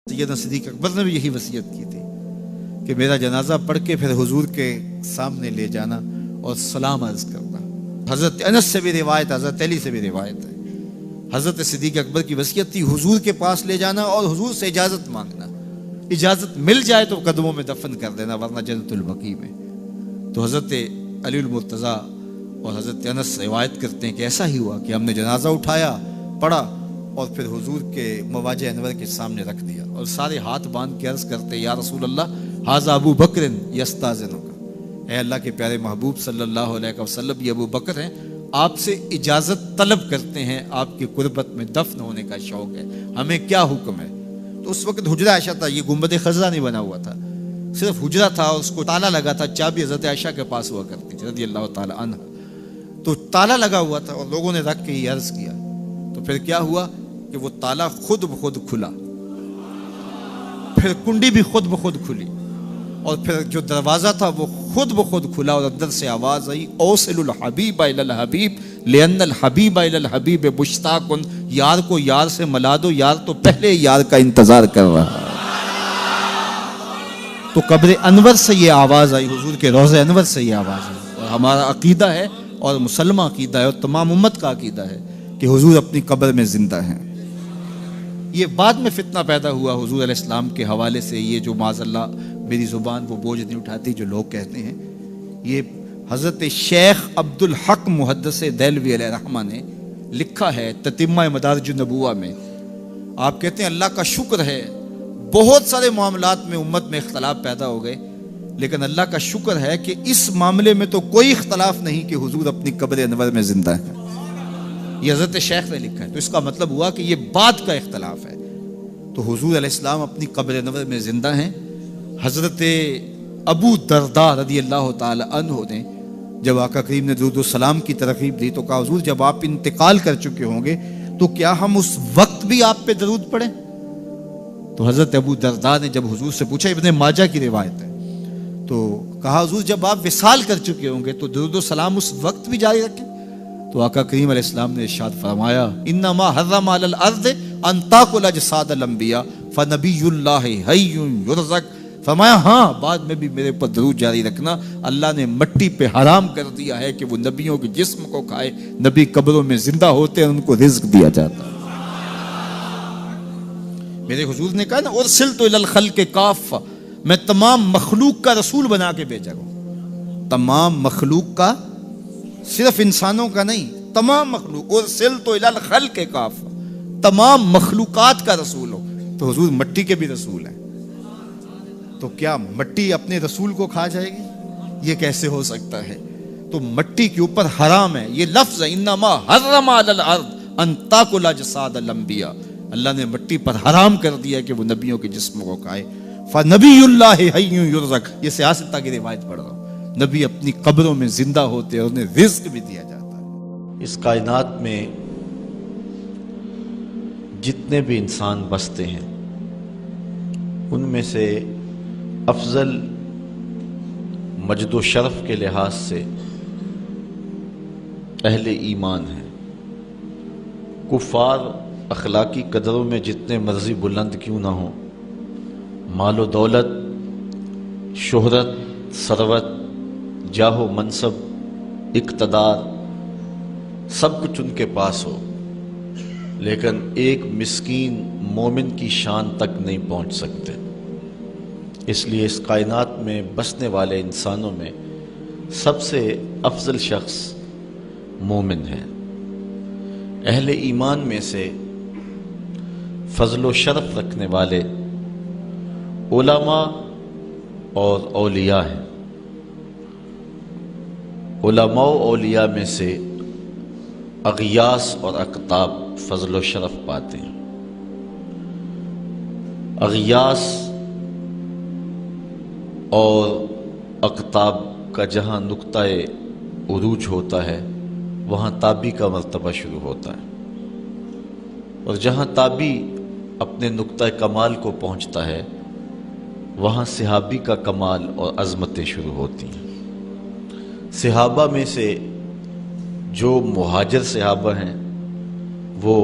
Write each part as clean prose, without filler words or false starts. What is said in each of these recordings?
سیدنا صدیق اکبر نے بھی یہی وصیت کی تھی کہ میرا جنازہ پڑھ کے پھر حضور کے سامنے لے جانا اور سلام عرض کرنا۔ حضرت انس سے بھی روایت، حضرت علی سے بھی روایت ہے، حضرت صدیق اکبر کی وصیت تھی حضور کے پاس لے جانا اور حضور سے اجازت مانگنا، اجازت مل جائے تو قدموں میں دفن کر دینا ورنہ جنت البقیع میں۔ تو حضرت علی المرتضیٰ اور حضرت انس روایت کرتے ہیں کہ ایسا ہی ہوا کہ ہم نے جنازہ اٹھایا، پڑھا اور پھر حضور کے مواجہ انور کے سامنے رکھ دیا اور سارے ہاتھ باندھ کے عرض کرتے یا رسول اللہ ھذا ابو بکر یستاذنک، اے اللہ کے پیارے محبوب صلی اللہ علیہ وسلم، یہ ابو بکر ہیں، آپ سے اجازت طلب کرتے ہیں، آپ کی قربت میں دفن ہونے کا شوق ہے، ہمیں کیا حکم ہے؟ تو اس وقت حجرہ عائشہ تھا، یہ گنبد خضرا نہیں بنا ہوا تھا، صرف حجرہ تھا، اس کو تالا لگا تھا، چابی حضرت عائشہ کے پاس ہوا کرتی تھی رضی اللہ تعالی عنہ، تو تالا لگا ہوا تھا اور لوگوں نے رکھ کے یہ عرض کیا، تو پھر کیا ہوا کہ وہ تالا خود بخود کھلا، پھر کنڈی بھی خود بخود کھلی، اور پھر جو دروازہ تھا وہ خود بخود کھلا اور اندر سے آواز آئی اوصل الحبیب الی الحبیب لان الحبیب الی الحبیب مشتاق، یار کو یار سے ملا دو، یار تو پہلے یار کا انتظار کر رہا۔ تو قبر انور سے یہ آواز آئی، حضور کے روضہ انور سے یہ آواز آئی، اور ہمارا عقیدہ ہے اور مسلمہ عقیدہ ہے اور تمام امت کا عقیدہ ہے کہ حضور اپنی قبر میں زندہ ہیں۔ یہ بعد میں فتنہ پیدا ہوا حضور علیہ السلام کے حوالے سے، یہ جو معاذ اللہ میری زبان وہ بوجھ نہیں اٹھاتی جو لوگ کہتے ہیں، یہ حضرت شیخ عبد الحق محدث دہلوی علیہ رحمہ نے لکھا ہے تتمہ مدارج النبوہ میں۔ آپ کہتے ہیں اللہ کا شکر ہے، بہت سارے معاملات میں امت میں اختلاف پیدا ہو گئے، لیکن اللہ کا شکر ہے کہ اس معاملے میں تو کوئی اختلاف نہیں کہ حضور اپنی قبر انور میں زندہ ہے۔ یہ حضرت شیخ نے لکھا ہے، تو اس کا مطلب ہوا کہ یہ بعد کا اختلاف ہے۔ تو حضور علیہ السلام اپنی قبر انور میں زندہ ہیں۔ حضرت ابو درداء رضی اللہ تعالی عنہ نے جب آقا کریم نے درود و سلام کی ترغیب دی تو کہا حضور جب آپ انتقال کر چکے ہوں گے تو کیا ہم اس وقت بھی آپ پہ درود پڑھیں؟ تو حضرت ابو درداء نے جب حضور سے پوچھا، ابن ماجہ کی روایت ہے، تو کہا حضور جب آپ وصال کر چکے ہوں گے تو درود و سلام اس وقت بھی جاری رکھیں؟ تو آقا کریم علیہ السلام نے ارشاد فرمایا انما حرم علی الارض ان تاکل اجساد الانبیاء فنبی اللہ حی یرزق، فرمایا ہاں بعد میں بھی میرے پر درود جاری رکھنا، اللہ نے مٹی پہ حرام کر دیا ہے کہ وہ نبیوں کے جسم کو کھائے، نبی قبروں میں زندہ ہوتے ہیں ان کو رزق دیا جاتا ہے۔ میرے حضور نے کہا نا ارسلت الی الخلق کافہ، میں تمام مخلوق کا رسول بنا کے بھیجا ہوں، تمام مخلوق کا، صرف انسانوں کا نہیں، تمام مخلوق، ارسلت الی الخلق کافہ، تمام مخلوقات کا رسول ہو۔ تو حضور مٹی کے بھی رسول ہیں، تو کیا مٹی اپنے رسول کو کھا جائے گی؟ یہ کیسے ہو سکتا ہے؟ تو مٹی کے اوپر حرام ہے، یہ لفظ ہے انما حرم علی الارض ان تاکل اجساد الانبیاء، اللہ نے مٹی پر حرام کر دیا کہ وہ نبیوں کے جسم کو کھائے، فنبی اللہ حی یرزق، یہ سیاستہ کی روایت پڑھ رہا ہوں، نبی اپنی قبروں میں زندہ ہوتے ہیں، انہیں رزق بھی دیا جاتا ہے۔ اس کائنات میں جتنے بھی انسان بستے ہیں ان میں سے افضل مجد و شرف کے لحاظ سے اہل ایمان ہیں۔ کفار اخلاقی قدروں میں جتنے مرضی بلند کیوں نہ ہوں، مال و دولت، شہرت، ثروت، جاہ و منصب، اقتدار، سب کچھ ان کے پاس ہو، لیکن ایک مسکین مومن کی شان تک نہیں پہنچ سکتے۔ اس لیے اس کائنات میں بسنے والے انسانوں میں سب سے افضل شخص مومن ہے۔ اہل ایمان میں سے فضل و شرف رکھنے والے علماء اور اولیاء ہیں۔ علماء و اولیاء میں سے اغیاث اور اقطاب فضل و شرف پاتے ہیں۔ اغیاث اور اقطاب کا جہاں نقطہ عروج ہوتا ہے وہاں تابی کا مرتبہ شروع ہوتا ہے، اور جہاں تابی اپنے نقطہ کمال کو پہنچتا ہے وہاں صحابی کا کمال اور عظمتیں شروع ہوتی ہیں۔ صحابہ میں سے جو مہاجر صحابہ ہیں وہ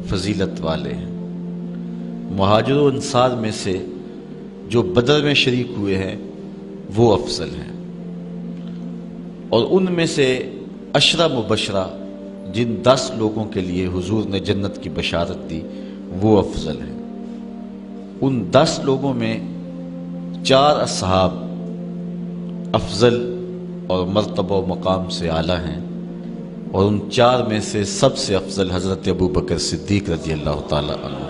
فضیلت والے ہیں، مہاجر و انصار میں سے جو بدر میں شریک ہوئے ہیں وہ افضل ہیں، اور ان میں سے عشرہ مبشرہ جن 10 لوگوں کے لیے حضور نے جنت کی بشارت دی وہ افضل ہیں۔ ان 10 لوگوں میں 4 اصحاب افضل اور مرتبہ و مقام سے اعلیٰ ہیں، اور ان 4 میں سے سب سے افضل حضرت ابو بکر صدیق رضی اللہ تعالیٰ عنہ۔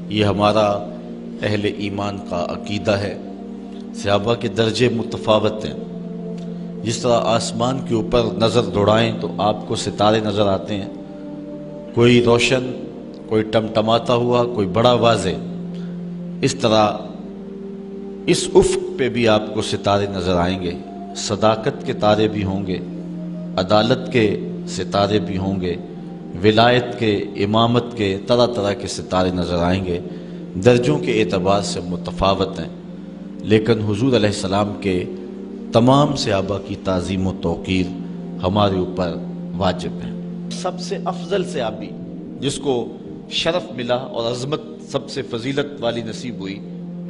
یہ ہمارا اہل ایمان کا عقیدہ ہے۔ صحابہ کے درجے متفاوت ہیں، جس طرح آسمان کے اوپر نظر دوڑائیں تو آپ کو ستارے نظر آتے ہیں، کوئی روشن، کوئی ٹمٹماتا ہوا، کوئی بڑا واضح، اس طرح اس افق پہ بھی آپ کو ستارے نظر آئیں گے۔ صداقت کے تارے بھی ہوں گے، عدالت کے ستارے بھی ہوں گے، ولایت کے، امامت کے، طرح طرح کے ستارے نظر آئیں گے۔ درجوں کے اعتبار سے متفاوت ہیں، لیکن حضور علیہ السلام کے تمام صحابہ کی تعظیم و توقیر ہمارے اوپر واجب ہے۔ سب سے افضل صحابی جس کو شرف ملا اور عظمت سب سے فضیلت والی نصیب ہوئی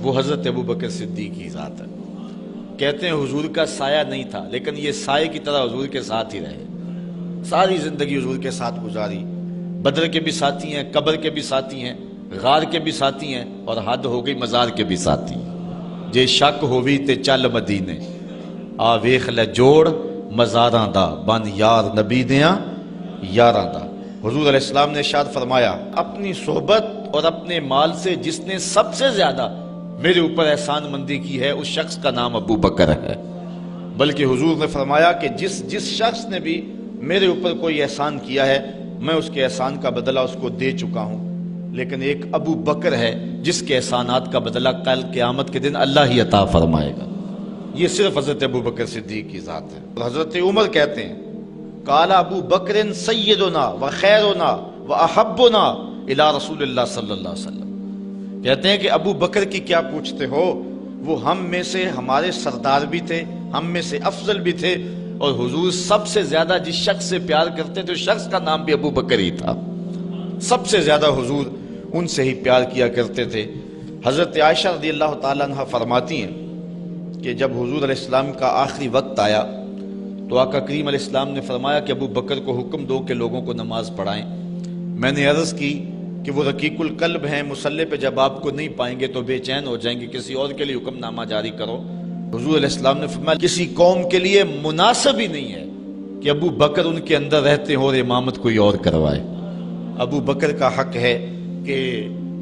وہ حضرت ابو بکر صدیق کی ذات ہے۔ کہتے ہیں حضور کا سایہ نہیں تھا، لیکن یہ سائے کی طرح حضور کے ساتھ ہی رہے، ساری زندگی حضور کے ساتھ گزاری۔ بدر کے بھی ساتھی ہیں، قبر کے بھی ساتھی ہیں، غار کے بھی ساتھی ہیں، اور حد ہو گئی مزار کے بھی ساتھی ہیں۔ جے شک ہووی تے چل مدینے، آ ویخ لے جوڑ مزاراں دا، بن یار نبی دیاں یاراں دا۔ حضور علیہ السلام نے ارشاد فرمایا، اپنی صحبت اور اپنے مال سے جس نے سب سے زیادہ میرے اوپر احسان مندی کی ہے اس شخص کا نام ابو بکر ہے۔ بلکہ حضور نے فرمایا کہ جس شخص نے بھی میرے اوپر کوئی احسان کیا ہے میں اس کے احسان کا بدلہ اس کو دے چکا ہوں، لیکن ایک ابو بکر ہے جس کے احسانات کا بدلہ کل قیامت کے دن اللہ ہی عطا فرمائے گا۔ یہ صرف حضرت ابو بکر صدیق کی ذات ہے۔ اور حضرت عمر کہتے ہیں، قال ابو بکر سیدنا و خیرنا و احبنا الی رسول اللہ صلی اللہ علیہ وسلم۔ کہتے ہیں کہ ابو بکر کی کیا پوچھتے ہو، وہ ہم میں سے ہمارے سردار بھی تھے، ہم میں سے افضل بھی تھے، اور حضور سب سے زیادہ جس شخص سے پیار کرتے تھے اس شخص کا نام بھی ابو بکر ہی تھا۔ سب سے زیادہ حضور ان سے ہی پیار کیا کرتے تھے۔ حضرت عائشہ رضی اللہ تعالیٰ عنہ فرماتی ہیں کہ جب حضور علیہ السلام کا آخری وقت آیا تو آقا کریم علیہ السلام نے فرمایا کہ ابو بکر کو حکم دو کہ لوگوں کو نماز پڑھائیں۔ میں نے عرض کی کہ وہ رقیق القلب ہیں، مصلی پہ جب آپ کو نہیں پائیں گے تو بے چین ہو جائیں گے، کسی اور کے لیے حکم نامہ جاری کرو۔ حضور علیہ السلام نے فرمایا کسی قوم کے لیے مناسب ہی نہیں ہے کہ ابو بکر ان کے اندر رہتے ہوں اور امامت کوئی اور کروائے۔ ابو بکر کا حق ہے کہ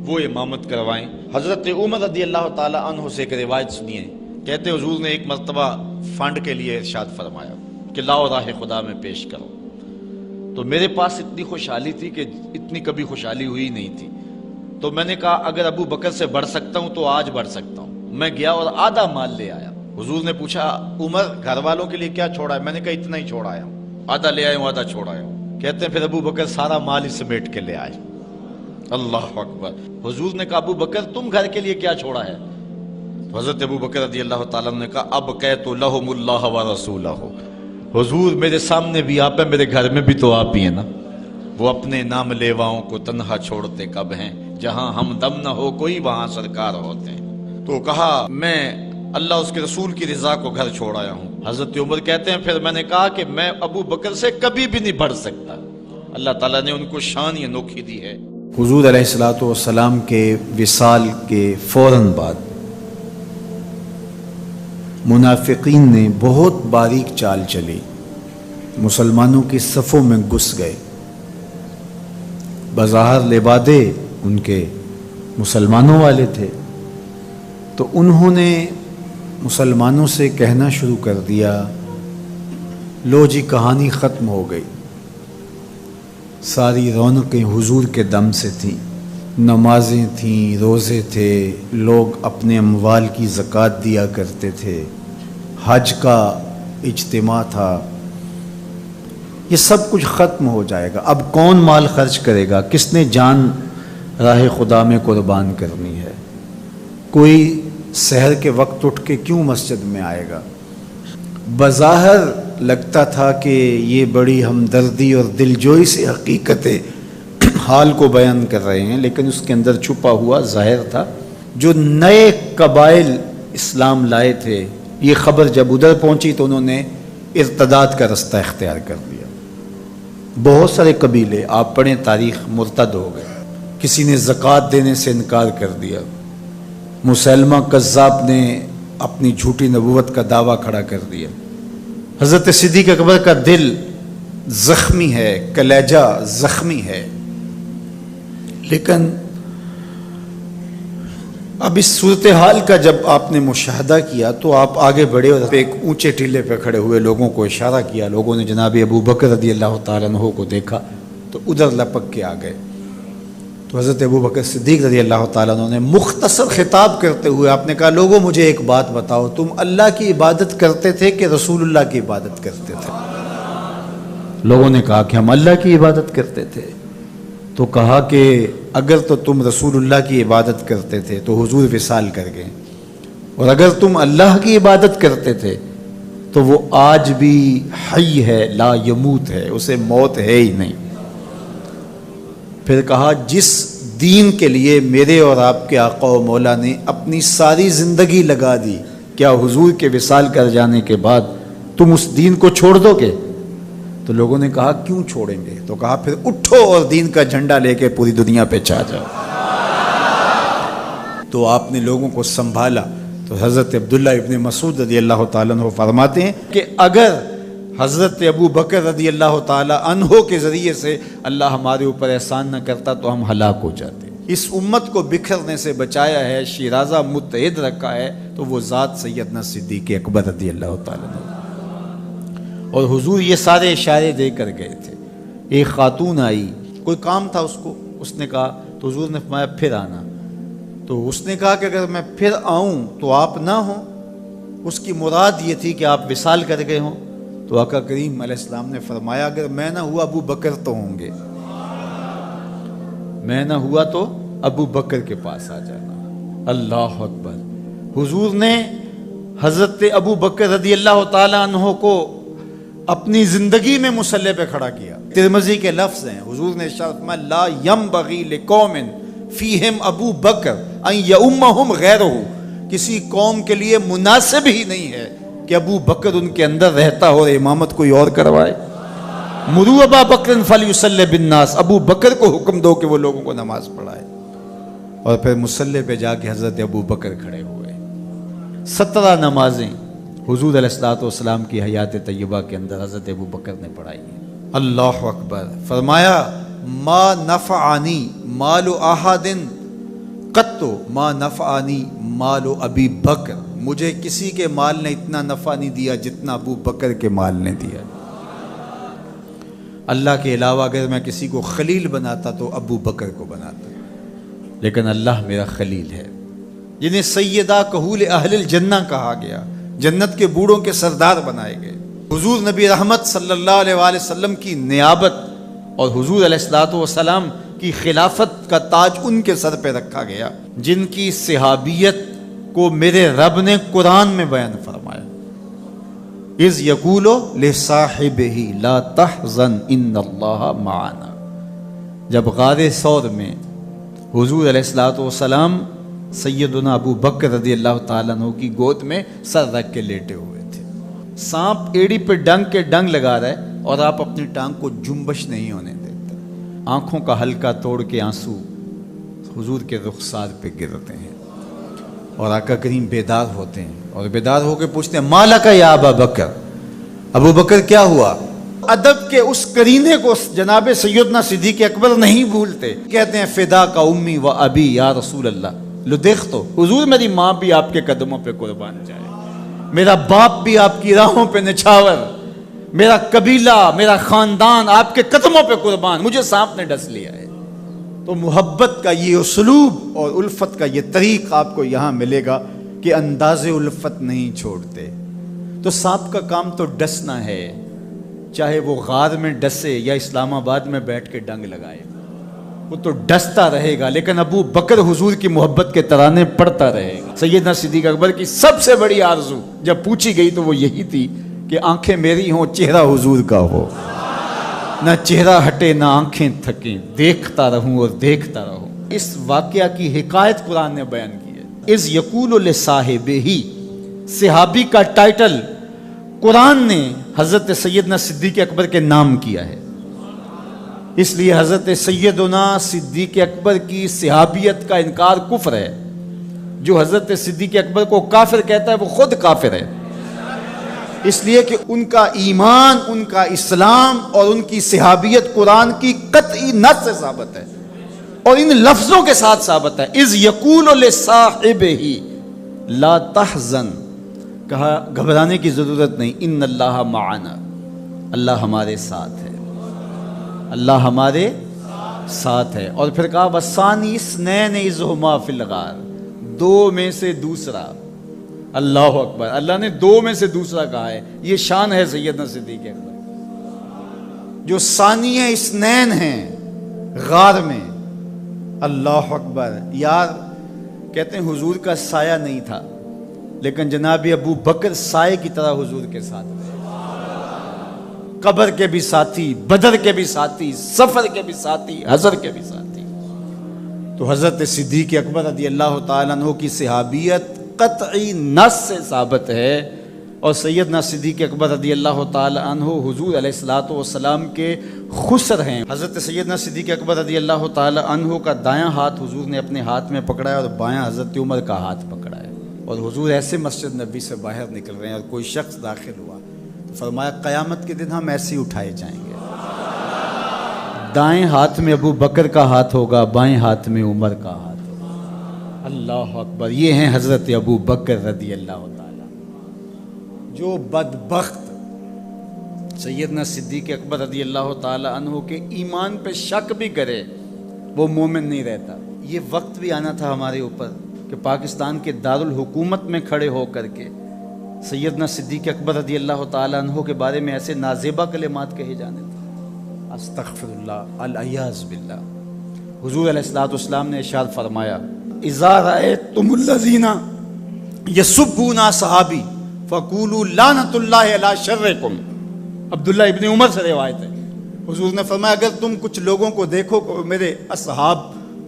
وہ امامت کروائیں۔ حضرت عمر رضی اللہ تعالیٰ عنہ سے ایک روایت سنیے، کہتے حضور نے ایک مرتبہ فنڈ کے لیے ارشاد فرمایا کہ لاؤ راہ خدا میں پیش کرو، تو میرے پاس اتنی خوشحالی تھی کہ اتنی کبھی خوشحالی ہوئی نہیں تھی، تو میں نے کہا اگر ابو بکر سے بڑھ سکتا ہوں تو آج بڑھ سکتا ہوں۔ میں گیا اور آدھا مال لے آیا۔ حضور نے پوچھا عمر گھر والوں کے لیے کیا چھوڑا ہے؟ میں نے کہا اتنا ہی چھوڑا آیا ہوں، آدھا لے آیا ہوں، آدھا چھوڑا آیا ہوں۔ کہتے ہیں پھر ابو بکر سارا مال ہی سمیٹ کے لے آئے۔ اللہ اکبر۔ حضور نے کہا ابو بکر تم گھر کے لیے کیا چھوڑا ہے؟ تو حضرت ابو بکر رضی اللہ تعالیٰ نے کہا اب قیت لہم اللہ و رسولہ، حضور میرے سامنے بھی آپ ہیں، میرے گھر میں بھی تو آپ ہی ہیں نا۔ وہ اپنے نام لیواؤں کو تنہا چھوڑتے کب ہیں، جہاں ہم دم نہ ہو کوئی وہاں سرکار ہوتے ہیں۔ تو کہا میں اللہ اس کے رسول کی رضا کو گھر چھوڑ آیا ہوں۔ حضرت عمر کہتے ہیں پھر میں نے کہا کہ میں ابو بکر سے کبھی بھی نہیں بڑھ سکتا۔ اللہ تعالیٰ نے ان کو شان ہی انوکھی دی ہے۔ حضور علیہ الصلوۃ والسلام کے وصال کے فوراً بعد منافقین نے بہت باریک چال چلی، مسلمانوں کی صفوں میں گھس گئے۔ بظاہر لبادے ان کے مسلمانوں والے تھے، تو انہوں نے مسلمانوں سے کہنا شروع کر دیا لو جی کہانی ختم ہو گئی، ساری رونقیں حضور کے دم سے تھیں، نمازیں تھیں، روزے تھے، لوگ اپنے اموال کی زکوٰۃ دیا کرتے تھے، حج کا اجتماع تھا، یہ سب کچھ ختم ہو جائے گا۔ اب کون مال خرچ کرے گا؟ کس نے جان راہ خدا میں قربان کرنی ہے؟ کوئی سحر کے وقت اٹھ کے کیوں مسجد میں آئے گا؟ بظاہر لگتا تھا کہ یہ بڑی ہمدردی اور دلجوئی سے حقیقت حال کو بیان کر رہے ہیں، لیکن اس کے اندر چھپا ہوا ظاہر تھا. جو نئے قبائل اسلام لائے تھے، یہ خبر جب ادھر پہنچی تو انہوں نے ارتداد کا رستہ اختیار کر لیا. بہت سارے قبیلے، آپ پڑھیں تاریخ، مرتد ہو گئے. کسی نے زکوٰۃ دینے سے انکار کر دیا. مسلمہ کذاب نے اپنی جھوٹی نبوت کا دعویٰ کھڑا کر دیا. حضرت صدیق اکبر کا دل زخمی ہے، کلیجہ زخمی ہے. لیکن اب اس صورتحال کا جب آپ نے مشاہدہ کیا تو آپ آگے بڑھے اور ایک اونچے ٹیلے پہ کھڑے ہوئے لوگوں کو اشارہ کیا. لوگوں نے جناب ابو بکر رضی اللہ تعالیٰ عنہ کو دیکھا تو ادھر لپک کے آ گئے. تو حضرت ابو بکر صدیق رضی اللہ تعالیٰ عنہ نے مختصر خطاب کرتے ہوئے آپ نے کہا، لوگوں مجھے ایک بات بتاؤ، تم اللہ کی عبادت کرتے تھے کہ رسول اللہ کی عبادت کرتے تھے؟ لوگوں نے کہا کہ ہم اللہ کی عبادت کرتے تھے. تو کہا کہ اگر تو تم رسول اللہ کی عبادت کرتے تھے تو حضور وصال کر گئے، اور اگر تم اللہ کی عبادت کرتے تھے تو وہ آج بھی حی ہے، لا یموت ہے، اسے موت ہے ہی نہیں. پھر کہا، جس دین کے لیے میرے اور آپ کے آقا و مولا نے اپنی ساری زندگی لگا دی، کیا حضور کے وصال کر جانے کے بعد تم اس دین کو چھوڑ دو گے؟ تو لوگوں نے کہا، کیوں چھوڑیں گے؟ تو کہا، پھر اٹھو اور دین کا جھنڈا لے کے پوری دنیا پہ چھا جاؤ. تو آپ نے لوگوں کو سنبھالا. تو حضرت عبداللہ ابن مسعود رضی اللہ تعالیٰ عنہ فرماتے ہیں کہ اگر حضرت ابو بکر رضی اللہ تعالیٰ عنہ کے ذریعے سے اللہ ہمارے اوپر احسان نہ کرتا تو ہم ہلاک ہو جاتے. اس امت کو بکھرنے سے بچایا ہے، شیرازہ متحد رکھا ہے، تو وہ ذات سیدنا صدیق اکبر رضی اللہ تعالیٰ عنہ. اور حضور یہ سارے اشارے دے کر گئے تھے. ایک خاتون آئی، کوئی کام تھا اس کو، اس نے کہا، تو حضور نے فرمایا پھر آنا. تو اس نے کہا کہ اگر میں پھر آؤں تو آپ نہ ہوں. اس کی مراد یہ تھی کہ آپ وصال کر گئے ہوں. تو آقا کریم علیہ السلام نے فرمایا، اگر میں نہ ہوا ابو بکر تو ہوں گے، میں نہ ہوا تو ابو بکر کے پاس آ جانا. اللہ اکبر. حضور نے حضرت ابو بکر رضی اللہ تعالیٰ عنہ کو اپنی زندگی میں مصلی پہ کھڑا کیا. ترمذی کے لفظ ہیں، حضور نے ارشاد فرمایا، لا ینبغی لقوم فیہم ابو بکر ان یؤمہم غیرہ. کسی قوم کے لیے مناسب ہی نہیں ہے کہ ابو بکر ان کے اندر رہتا ہو اور امامت کوئی اور کروائے. مروا ابا بکر فلیصلی بالناس. ابو بکر کو حکم دو کہ وہ لوگوں کو نماز پڑھائے. اور پھر مصلی پہ جا کے حضرت ابو بکر کھڑے ہوئے. 17 نمازیں حضور علیہ الصلوۃ والسلام کی حیات طیبہ کے اندر حضرت ابو بکر نے پڑھائی ہیں. اللہ اکبر. فرمایا، ما نفعنی مال احد قط ما نفعنی مال ابی بکر. مجھے کسی کے مال نے اتنا نفع نہیں دیا جتنا ابو بکر کے مال نے دیا. اللہ کے علاوہ اگر میں کسی کو خلیل بناتا تو ابو بکر کو بناتا، لیکن اللہ میرا خلیل ہے، جنہیں سیدہ کہول اہل الجنہ کہا گیا، جنت کے بوڑھوں کے سردار بنائے گئے. حضور نبی رحمت صلی اللہ علیہ وآلہ وسلم کی نیابت اور حضور علیہ الصلوۃ والسلام کی خلافت کا تاج ان کے سر پہ رکھا گیا، جن کی صحابیت کو میرے رب نے قرآن میں بیان فرمایا. اذ یقول لصاحبہ لا تحزن ان اللہ معنا. جب غار ثور میں حضور علیہ الصلوۃ والسلام سیدنا ابو بکر رضی اللہ تعالیٰ عنہ کی گود میں سر رکھ کے لیٹے ہوئے تھے. سانپ ایڑی پہ ڈنگ کے ڈنگ لگا رہا ہے اور آپ اپنی ٹانگ کو جنبش نہیں ہونے دیتے. آنکھوں کا حلقہ توڑ کے آنسو حضور کے رخسار پہ گرتے ہیں اور آقا کریم بیدار ہوتے ہیں اور بیدار ہو کے پوچھتے ہیں، مالک یا ابا بکر، ابو بکر کیا ہوا؟ ادب کے اس قرینے کو جناب سیدنا صدیق اکبر نہیں بھولتے. کہتے ہیں، فدا کا امی و ابی یا رسول اللہ. لو دیکھ تو حضور، میری ماں بھی آپ کے قدموں پہ قربان جائے، میرا باپ بھی آپ کی راہوں پہ نچھاور، میرا قبیلہ، میرا خاندان آپ کے قدموں پہ قربان، مجھے سانپ نے ڈس لیا ہے. تو محبت کا یہ اسلوب اور الفت کا یہ طریق آپ کو یہاں ملے گا کہ انداز الفت نہیں چھوڑتے. تو سانپ کا کام تو ڈسنا ہے، چاہے وہ غار میں ڈسے یا اسلام آباد میں بیٹھ کے ڈنگ لگائے، وہ تو ڈستا رہے گا. لیکن ابو بکر حضور کی محبت کے ترانے پڑھتا رہے گا. سیدنا صدیق اکبر کی سب سے بڑی آرزو جب پوچھی گئی تو وہ یہی تھی کہ آنکھیں میری ہوں، چہرہ حضور کا ہو. نہ چہرہ ہٹے نہ آنکھیں تھکیں، دیکھتا رہوں اور دیکھتا رہوں۔ اس واقعہ کی حکایت قرآن نے بیان کی ہے۔ اذ یقول لصاحبہ، صحابی کا ٹائٹل قرآن نے حضرت سیدنا صدیق اکبر کے نام کیا ہے، اس لیے حضرت سیدنا صدیق اکبر کی صحابیت کا انکار کفر ہے۔ جو حضرت صدیق اکبر کو کافر کہتا ہے وہ خود کافر ہے، اس لیے کہ ان کا ایمان، ان کا اسلام اور ان کی صحابیت قرآن کی قطعی نص سے ثابت ہے اور ان لفظوں کے ساتھ ثابت ہے۔ اذ یقول لصاحبہ لا تحزن، کہا گھبرانے کی ضرورت نہیں، ان اللہ معنا، اللہ ہمارے ساتھ ہے، اللہ ہمارے ساتھ ہے۔ اور پھر کہا وَالثَّانِي اثْنَيْنِ إِذْ هُمَا فِي الْغَارِ، دو میں سے دوسرا، اللہ اکبر، اللہ نے دو میں سے دوسرا کہا ہے۔ یہ شان ہے سیدنا صدیق اکبر، جو ثانی اثنین ہیں غار میں۔ اللہ اکبر۔ یار کہتے ہیں حضور کا سایہ نہیں تھا، لیکن جناب ابو بکر سائے کی طرح حضور کے ساتھ تھے، قبر کے بھی ساتھی، بدر کے بھی ساتھی، سفر کے بھی ساتھی، حضر کے بھی ساتھی۔ تو حضرت صدیق اکبر رضی اللہ تعالیٰ عنہ کی صحابیت قطعی نص سے ثابت ہے، اور سیدنا صدیق اکبر رضی اللہ تعالیٰ عنہ حضور علیہ الصلوۃ والسلام کے خسر ہیں۔ حضرت سیدنا صدیق اکبر رضی اللہ تعالیٰ عنہ کا دایاں ہاتھ حضور نے اپنے ہاتھ میں پکڑا ہے اور بایاں حضرت عمر کا ہاتھ پکڑا ہے، اور حضور ایسے مسجد نبی سے باہر نکل رہے ہیں اور کوئی شخص داخل ہوا تو فرمایا قیامت کے دن ہم ایسے ہی اٹھائے جائیں گے، دائیں ہاتھ میں ابو بکر کا ہاتھ ہوگا، بائیں ہاتھ میں عمر کا ہاتھ ہوگا۔ اللہ اکبر۔ یہ ہیں حضرت ابو بکر رضی اللہ تعالیٰ۔ جو بدبخت سیدنا صدیق اکبر رضی اللہ تعالیٰ عنہ کے ایمان پہ شک بھی کرے وہ مومن نہیں رہتا۔ یہ وقت بھی آنا تھا ہمارے اوپر کہ پاکستان کے دارالحکومت میں کھڑے ہو کر کے سیدنا صدیق اکبر رضی اللہ تعالیٰ عنہ کے بارے میں ایسے نازیبہ کلمات کہے جانے تھے۔ استغفر اللہ، العیاذ باللہ۔ حضور علیہ الصلوۃ والسلام نے ارشاد فرمایا اذا رأیتم الذین یسبون صحابی فقولوا لعنۃ اللہ علی شرکم۔ عبداللہ ابن عمر سے روایت ہے، حضور نے فرمایا اگر تم کچھ لوگوں کو دیکھو کہ میرے اصحاب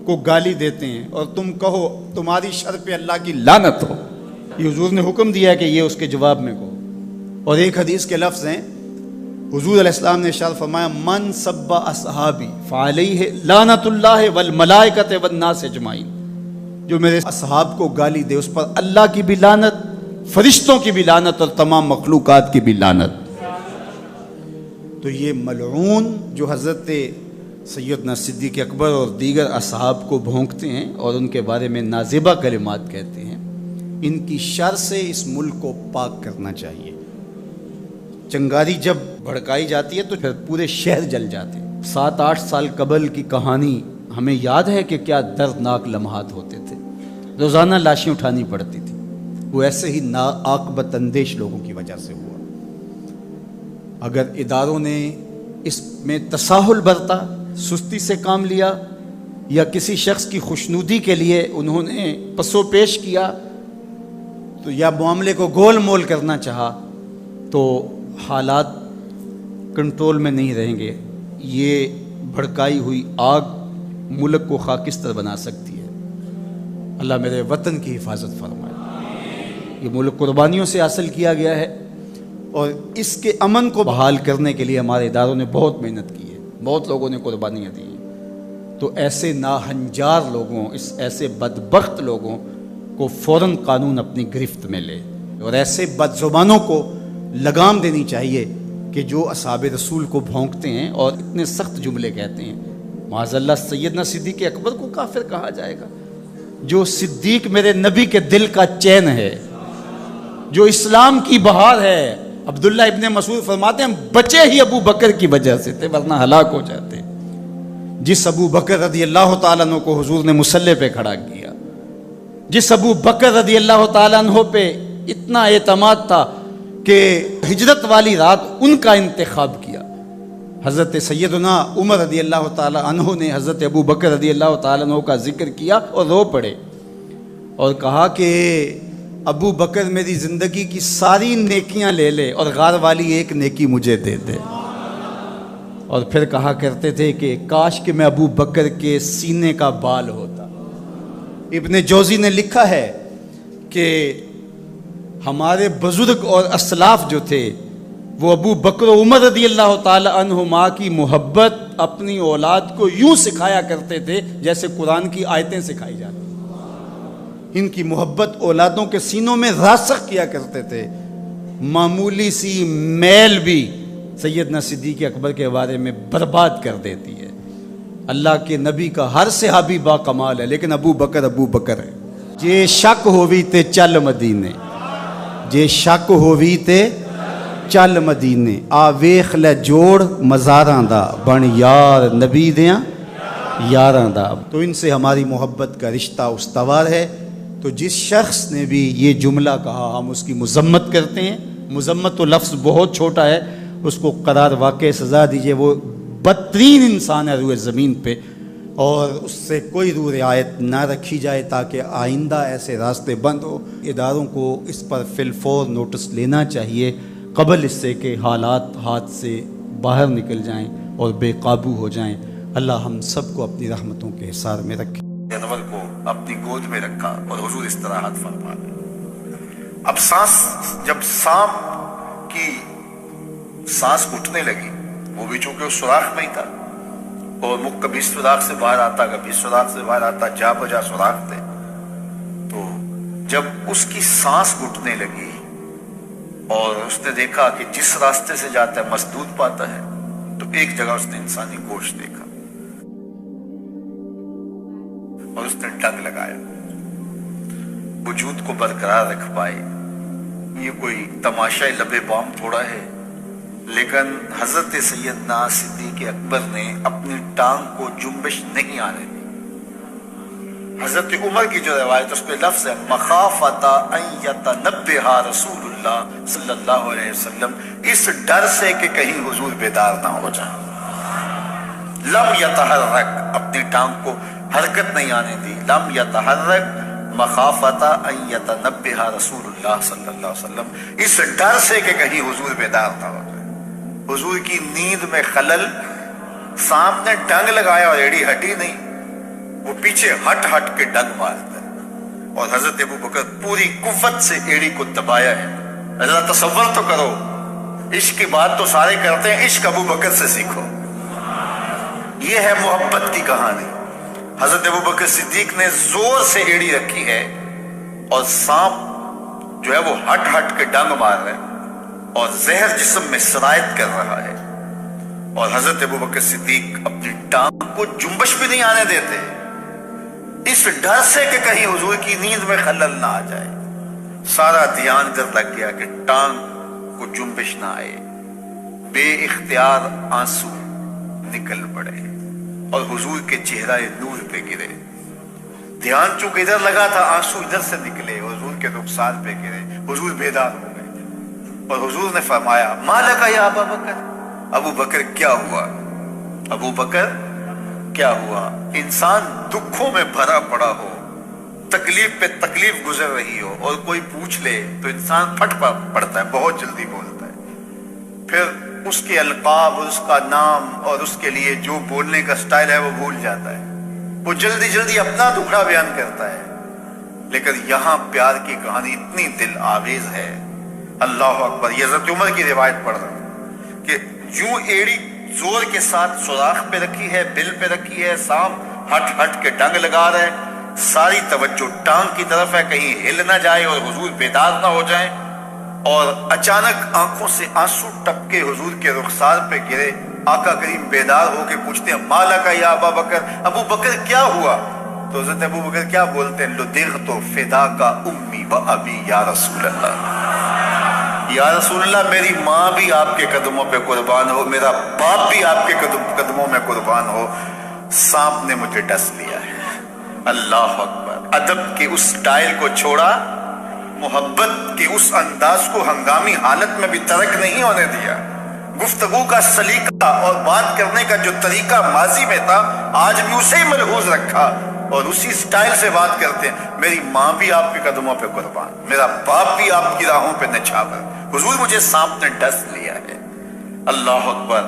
کو گالی دیتے ہیں اور تم کہو تمہاری شر پہ اللہ کی لعنت ہو، یہ حضور نے حکم دیا ہے کہ یہ اس کے جواب میں کہو۔ اور ایک حدیث کے لفظ ہیں، حضور علیہ السلام نے ارشاد فرمایا من سب اصحابی فعلیہ لعنت اللہ والملائکۃ والناس اجمعین، جو میرے اصحاب کو گالی دے اس پر اللہ کی بھی لعنت، فرشتوں کی بھی لعنت اور تمام مخلوقات کی بھی لعنت۔ تو یہ ملعون جو حضرت سیدنا صدیق اکبر اور دیگر اصحاب کو بھونکتے ہیں اور ان کے بارے میں نازیبہ کلمات کہتے ہیں، ان کی شر سے اس ملک کو پاک کرنا چاہیے۔ چنگاری جب بھڑکائی جاتی ہے تو پھر پورے شہر جل جاتے ہیں۔ 7-8 سال قبل کی کہانی ہمیں یاد ہے کہ کیا دردناک لمحات ہوتے تھے، روزانہ لاشیں اٹھانی پڑتی تھی، وہ ایسے ہی ناعاقبت اندیش لوگوں کی وجہ سے ہوا۔ اگر اداروں نے اس میں تساہل برتا، سستی سے کام لیا، یا کسی شخص کی خوشنودی کے لیے انہوں نے پسو پیش کیا تو یا معاملے کو گول مول کرنا چاہا تو حالات کنٹرول میں نہیں رہیں گے۔ یہ بھڑکائی ہوئی آگ ملک کو خاکستر بنا سکتی ہے۔ اللہ میرے وطن کی حفاظت فرمائے۔ یہ ملک قربانیوں سے حاصل کیا گیا ہے اور اس کے امن کو بحال کرنے کے لیے ہمارے اداروں نے بہت محنت کی ہے، بہت لوگوں نے قربانیاں دی ہیں۔ تو ایسے ناہنجار لوگوں، ایسے بدبخت لوگوں کو فوراً قانون اپنی گرفت میں لے، اور ایسے بد زبانوں کو لگام دینی چاہیے کہ جو اصحاب رسول کو بھونکتے ہیں اور اتنے سخت جملے کہتے ہیں۔ معاذ اللہ سیدنا صدیق اکبر کو کافر کہا جائے گا؟ جو صدیق میرے نبی کے دل کا چین ہے، جو اسلام کی بہار ہے۔ عبداللہ ابن مسعود فرماتے ہیں ہم بچے ہی ابو بکر کی وجہ سے تھے ورنہ ہلاک ہو جاتے۔ جس ابو بکر رضی اللہ تعالیٰ عنہ کو حضور نے مصلی پہ کھڑا کیا، جس ابو بکر رضی اللہ تعالیٰ عنہ پہ اتنا اعتماد تھا کہ ہجرت والی رات ان کا انتخاب کیا، حضرت سیدنا عمر رضی اللہ تعالیٰ عنہ نے حضرت ابو بکر رضی اللہ تعالیٰ عنہ کا ذکر کیا اور رو پڑے اور کہا کہ ابو بکر میری زندگی کی ساری نیکیاں لے لے اور غار والی ایک نیکی مجھے دے دے۔ اور پھر کہا کرتے تھے کہ کاش کہ میں ابو بکر کے سینے کا بال ہوتا۔ ابن جوزی نے لکھا ہے کہ ہمارے بزرگ اور اسلاف جو تھے وہ ابو بکر و عمر رضی اللہ تعالی عنہما کی محبت اپنی اولاد کو یوں سکھایا کرتے تھے جیسے قرآن کی آیتیں سکھائی جاتی۔ ان کی محبت اولادوں کے سینوں میں راسخ کیا کرتے تھے۔ معمولی سی میل بھی سیدنا صدیق اکبر کے بارے میں برباد کر دیتی ہے۔ اللہ کے نبی کا ہر صحابی با کمال ہے، لیکن ابو بکر ہے۔ جے شک ہووی تے چل مدینے، جے شک ہووی تے چل مدینے، آ ویخ لے جوڑ مزاراں دا، بن یار نبی دیاں یاراں دا۔ تو ان سے ہماری محبت کا رشتہ استوار ہے۔ تو جس شخص نے بھی یہ جملہ کہا ہم اس کی مذمت کرتے ہیں۔ مذمت تو لفظ بہت چھوٹا ہے، اس کو قرار واقع سزا دیجئے۔ وہ بدترین انسان ہے روئے زمین پہ، اور اس سے کوئی روح رعایت نہ رکھی جائے تاکہ آئندہ ایسے راستے بند ہو۔ اداروں کو اس پر فی الفور نوٹس لینا چاہیے قبل اس سے کہ حالات ہاتھ سے باہر نکل جائیں اور بے قابو ہو جائیں۔ اللہ ہم سب کو اپنی رحمتوں کے حصار میں رکھے۔ جانور کو اپنی گود میں رکھا اور حضور استراحت فرما لی۔ اب سانس، جب سانپ کی سانس اٹھنے لگی، وہ بھی چونکہ اس سوراخ میں ہی تھا، اور مکھ کبھی اس سوراخ سے باہر آتا کبھی اس سوراخ سے باہر آتا، جا بجا سوراخ تھے۔ تو جب اس کی سانس گھٹنے لگی اور اس نے دیکھا کہ جس راستے سے جاتا ہے مسدود پاتا ہے، تو ایک جگہ اس نے انسانی گوشت دیکھا اور اس نے ڈنگ لگایا وجود کو برقرار رکھ پائے۔ یہ کوئی تماشا لبے بام تھوڑا ہے، لیکن حضرت سیدنا صدیق اکبر نے اپنی ٹانگ کو جنبش نہیں آنے دی۔ حضرت عمر کی جو روایت اس پہ لفظ ہے مخافتا ان یتنبہ رسول اللہ صلی اللہ علیہ وسلم، اس ڈر سے کہ کہیں حضور بیدار نہ ہو جائیں۔ لم یتحرک، اپنی ٹانگ کو حرکت نہیں آنے دی۔ لم یتحرک مخافتا ان یتنبہ رسول اللہ صلی اللہ علیہ وسلم، اس ڈر سے کہ کہیں حضور بیدار نہ ہو جائے۔ حضور کی نیند میں خلل، سانپ نے ڈنگ لگایا اور ایڑی ہٹی نہیں، وہ پیچھے ہٹ ہٹ کے ڈنگ مارتا ہے، اور حضرت ابو بکر پوری قوت سے ایڑی کو دبایا ہے۔ ذرا تصور تو کرو، عشق کی بات تو سارے کرتے ہیں، عشق ابو بکر سے سیکھو۔ یہ ہے محبت کی کہانی۔ حضرت ابو بکر صدیق نے زور سے ایڑی رکھی ہے، اور سانپ جو ہے وہ ہٹ ہٹ کے ڈنگ مار رہا ہے اور زہر جسم میں سرایت کر رہا ہے، اور حضرت ابو بکر صدیق اپنی ٹانگ کو جنبش بھی نہیں آنے دیتے، اس ڈر سے کہ کہیں حضور کی نیند میں خلل نہ آ جائے۔ سارا دھیان ادھر لگ گیا کہ ٹانگ کو جنبش نہ آئے۔ بے اختیار آنسو نکل پڑے اور حضور کے چہرہ نور پہ گرے۔ دھیان چونکہ ادھر لگا تھا، آنسو ادھر سے نکلے، حضور کے رخسار پہ گرے۔ حضور بیدار ہو گئے اور حضور نے فرمایا ما لک یا ابا بکر، ابو بکر کیا ہوا؟ ابو بکر کیا ہوا؟ انسان دکھوں میں بھرا پڑا ہو، تکلیف پہ تکلیف گزر رہی ہو، اور کوئی پوچھ لے تو انسان پھٹ پڑتا ہے، بہت جلدی بولتا ہے، پھر اس کے القاب اور اس کا نام اور اس کے لیے جو بولنے کا سٹائل ہے وہ بھول جاتا ہے، وہ جلدی جلدی اپنا دکھڑا بیان کرتا ہے۔ لیکن یہاں پیار کی کہانی اتنی دل آویز ہے، اللہ اکبر۔ یہ حضرت عمر کی روایت پڑھ رہا ہوں کہ یوں ایڑی زور کے ساتھ سوراخ پہ رکھی ہے، بل پہ رکھی ہے، سانپ ہٹ ہٹ کے ڈنگ لگا رہے ہیں، ساری توجہ ٹانگ کی طرف ہے کہیں ہل نہ جائے اور حضور بیدار نہ ہو جائیں، اور اچانک آنکھوں سے آنسو ٹپکے حضور کے رخسار پہ گرے۔ آقا کریم بیدار ہو کے پوچھتے ہیں ما لک یا ابا بکر، ابو بکر کیا ہوا؟ تو حضرت ابو بکر کیا بولتے ہیں لدغت فداک امی و ابی یا رسول اللہ، یا رسول اللہ میری ماں بھی آپ کے قدموں پہ قربان ہو، میرا باپ بھی آپ کے قدموں میں قربان ہو، سانپ نے مجھے ڈس لیا ہے۔ اللہ اکبر۔ ادب کے اس سٹائل کو چھوڑا، محبت کے اس انداز کو ہنگامی حالت میں بھی ترک نہیں ہونے دیا۔ گفتگو کا سلیقہ اور بات کرنے کا جو طریقہ ماضی میں تھا آج بھی اسے ہی ملحوظ رکھا، اور اسی سٹائل سے بات کرتے ہیں میری ماں بھی آپ کے قدموں پہ قربان، میرا باپ بھی آپ کی راہوں پہ نچھاور، حضور مجھے سانپ نے ڈس لیا ہے۔ اللہ اکبر۔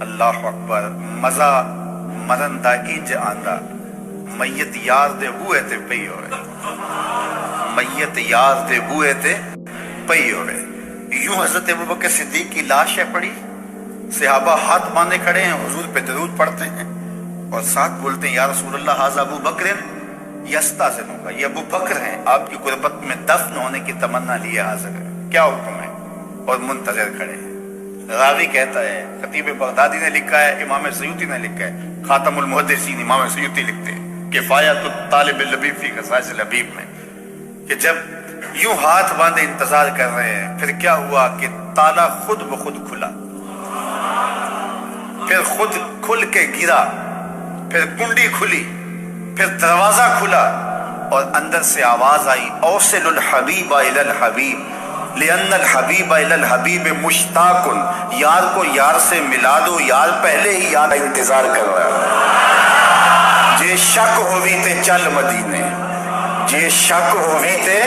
اللہ اکبر مزہ مرن دا انج آندا میت یار دے بوئے تے پئی ہوئے میت یار دے بوئے تے پئی ہوئے یوں حضرت ابوبکر صدیق کی لاش ہے پڑی صحابہ ہاتھ باندھے کھڑے ہیں حضور پہ درود پڑھتے ہیں اور ساتھ بولتے ہیں یا رسول اللہ ھذا ابو بکر یستاذن کا یہ ابو بکر ہیں آپ کی غربت میں دفن ہونے کی تمنا لیے حاضر ہے کیا حکم ہے اور منتظر کھڑے ہیں راوی کہتا ہے خطیب بغدادی نے لکھا ہے امام سیوطی نے لکھا ہے خاتم المحدثین امام سیوطی لکھتے ہیں کفایت الطالب اللبیب فی خصائص اللبیب میں کہ جب یوں ہاتھ باندھے انتظار کر رہے ہیں پھر کیا ہوا کہ تالا خود بخود کھلا پھر خود کھل کے گرا پھر کنڈی کھلی پھر دروازہ کھلا اور اندر سے آواز آئی اوصل الحبیب الی الحبیب لأن الحبیب الی الحبیب مشتاق یار کو یار سے ملا دو یار پہلے ہی یار انتظار کر رہا ہے جے شک ہوئی تے چل مدینے جے شک ہوئی تے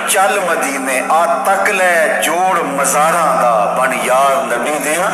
چل مدینے آ تک لے جوڑ مزاراں دا بن یار نبی دیاں